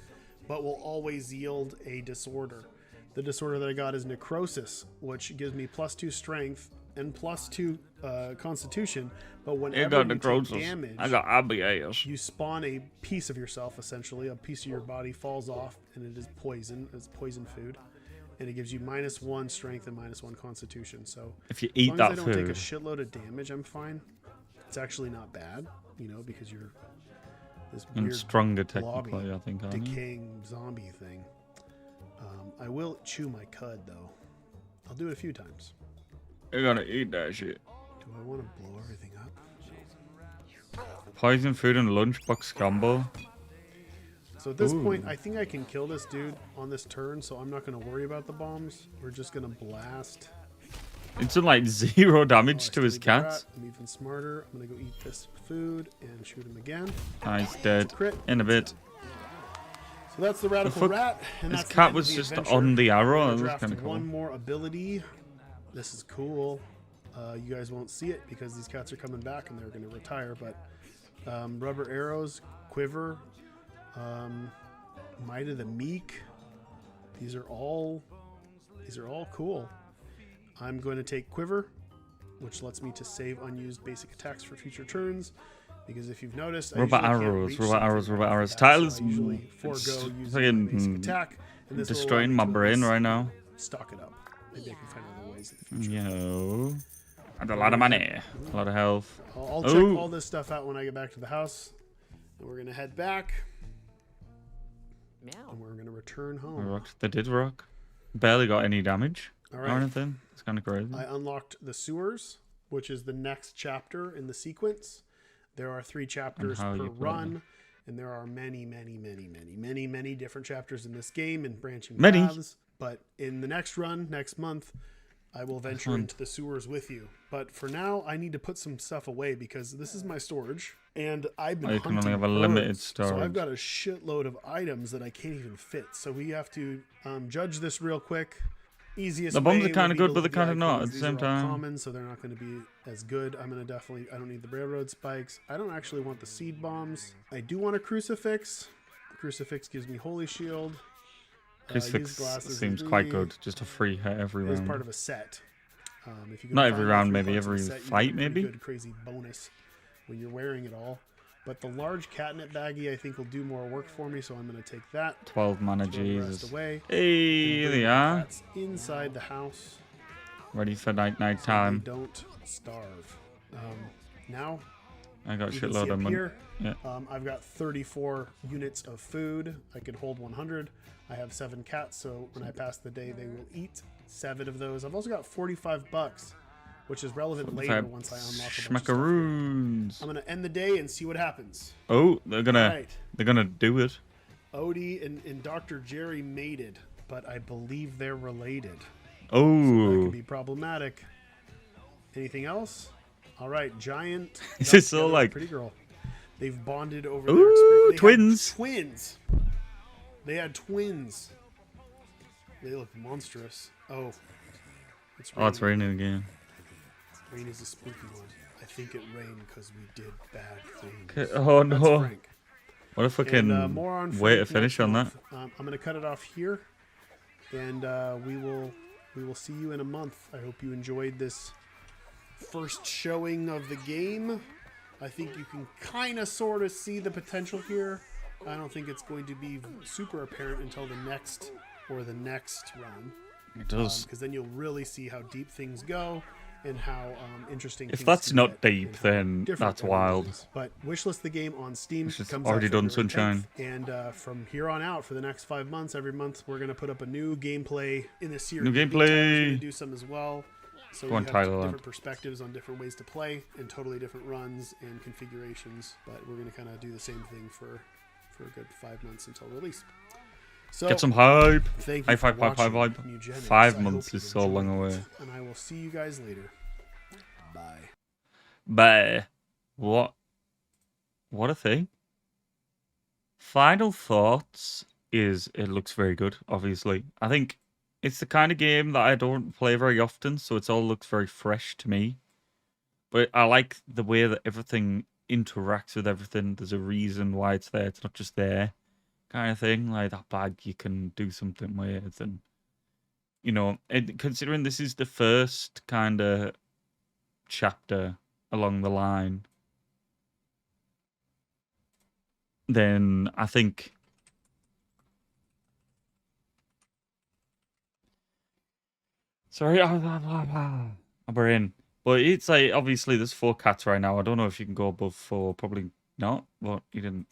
but will always yield a disorder. The disorder that I got is necrosis, which gives me +2 strength and +2 constitution, but whenever you take damage, I got IBS. You spawn a piece of yourself, essentially. A piece of your body falls off, and it is poison. It's poison food. And it gives you -1 strength and -1 constitution. So if you eat that as long as I food, don't take a shitload of damage, I'm fine. It's actually not bad, you know, because you're this weird stronger technically, I think, decaying zombie thing. I will chew my cud, though. I'll do it a few times. You're gonna eat that shit. Do I want to blow everything up? Poison food and lunchbox combo. So at this point, I think I can kill this dude on this turn, so I'm not going to worry about the bombs. We're just going to blast. It's done like 0 damage to his cat. I'm even smarter. I'm going to go eat this food and shoot him again. He's dead. In a bit. So that's the radical rat. And his cat was just on the arrow. That was kind of cool. One more ability. This is cool. You guys won't see it because these cats are coming back and they're going to retire. But rubber arrows, quiver, might of the meek. These are all cool. I'm going to take quiver, which lets me to save unused basic attacks for future turns. Because if you've noticed, rubber arrows. Titles usually forego using basic attack. And this destroying my brain right now. Stock it up. Maybe I can find other ways in the future. Yo. And a lot of money. A lot of health. I'll check all this stuff out when I get back to the house. And we're going to head back. And we're going to return home. They did rock. Barely got any damage or anything. It's kind of crazy. I unlocked the sewers, which is the next chapter in the sequence. There are 3 chapters per run. And there are many different chapters in this game and branching paths. But in the next run, next month, I will venture into the sewers with you. But for now, I need to put some stuff away because this is my storage. And I've been hunting only have a limited storage. So I've got a shitload of items that I can't even fit. So we have to judge this real quick. Easiest the bombs are kind of good, but they're kind of not at the same time. Common, so they're not going to be as good. I'm going to definitely... I don't need the railroad spikes. I don't actually want the seed bombs. I do want a crucifix. The crucifix gives me holy shield. Crucifix seems quite good. Just a free hit every round. It's part of a set. If you not every round, maybe every fight, maybe. Good crazy bonus when you're wearing it all. But the large catnip baggie, I think, will do more work for me, so I'm going to take that. 12 mana, Jesus. Away. Hey, there they are. That's inside the house. Ready for night time. Don't starve. Now, I got a shitload of money. Yeah. I've got 34 units of food. I could hold 100. I have 7 cats, so when I pass the day, they will eat 7 of those. I've also got $45, which is relevant later once I unlock a bunch of stuff. I'm gonna end the day and see what happens. Oh, they're gonna do it. Odie and Dr. Jerry mated, but I believe they're related. Oh, so that could be problematic. Anything else? All right, giant. Is this all like pretty girl? They've bonded over their experience. Twins. Twins. They had twins. They look monstrous. Oh, it's raining again. Rain is a spooky one. I think it rained because we did bad things. Oh no! What a fucking way to finish on that. I'm gonna cut it off here, and we will see you in a month. I hope you enjoyed this first showing of the game. I think you can kind of sort of see the potential here. I don't think it's going to be super apparent until the next run. It does. Because then you'll really see how deep things go. and how interesting. If that's not deep, then that's wild. But wishlist the game on Steam. It's already done, Sunshine. 10th, and from here on out, for the next 5 months, every month we're going to put up a new gameplay in this series. New gameplay. Tyler's going to do some as well. So we have Tyler, different perspectives on different ways to play and totally different runs and configurations. But we're going to kind of do the same thing for a good 5 months until release. So, get some hype. Thank you hype. Mewgenics. 5 months is so long away. And I will see you guys later. Bye. Bye. What a thing. Final thoughts is it looks very good, obviously. I think it's the kind of game that I don't play very often, so it all looks very fresh to me. But I like the way that everything interacts with everything. There's a reason why it's there. It's not just there. Kind of thing, like that bag you can do something with, and you know, considering this is the first kind of chapter along the line, then I think sorry, we're in, but it's like obviously there's 4 cats right now. I don't know if you can go above 4, probably not, but you didn't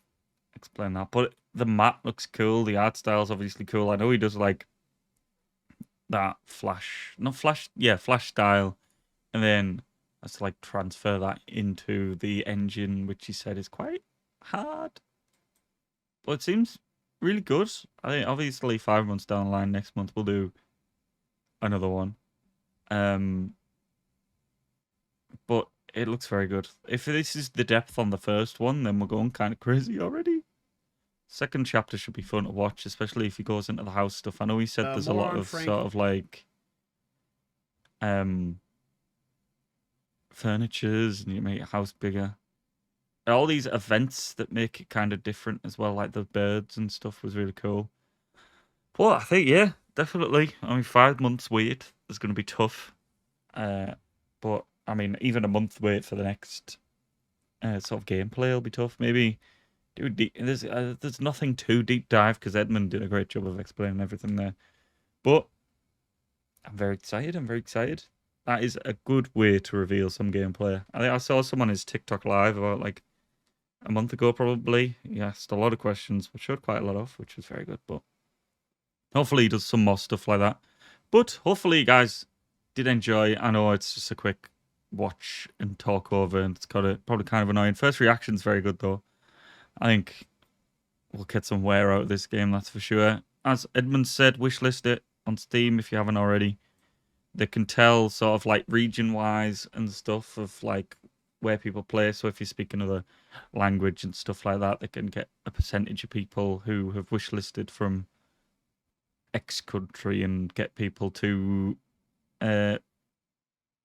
explain that. But the map looks cool. The art style's obviously cool. I know he does like that flash style, and then has to like transfer that into the engine, which he said is quite hard. But it seems really good. I think obviously 5 months down the line, next month we'll do another one. But it looks very good. If this is the depth on the first one, then we're going kind of crazy already. Second chapter should be fun to watch, especially if he goes into the house stuff. I know he said there's a lot of sort of like furnitures, and you make your house bigger. All these events that make it kind of different as well, like the birds and stuff, was really cool. But I think, yeah, definitely. I mean, 5 months wait is going to be tough. But I mean, even a month wait for the next sort of gameplay will be tough. Maybe do deep. There's nothing too deep dive because Edmund did a great job of explaining everything there. But I'm very excited. I'm very excited. That is a good way to reveal some gameplay. I think I saw someone on his TikTok live about like a month ago, probably. He asked a lot of questions, which showed quite a lot of, which was very good. But hopefully he does some more stuff like that. But hopefully you guys did enjoy. I know it's just a quick watch and talk over, and it's probably kind of annoying. First reaction's very good though. I think we'll get some wear out of this game, that's for sure. As Edmund said, wishlist it on Steam if you haven't already. They can tell sort of like region-wise and stuff of like where people play. So if you speak another language and stuff like that, they can get a percentage of people who have wishlisted from X country and get people to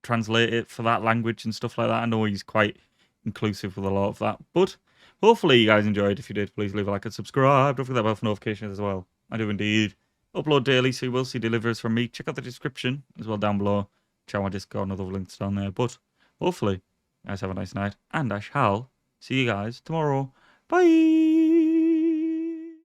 translate it for that language and stuff like that. I know he's quite inclusive with a lot of that, but hopefully you guys enjoyed. If you did, please leave a like and subscribe. Don't forget about notifications as well. I do indeed upload daily, so you will see deliveries from me. Check out the description as well down below. Check my Discord and other links down there. But hopefully you guys have a nice night, and I shall see you guys tomorrow. Bye.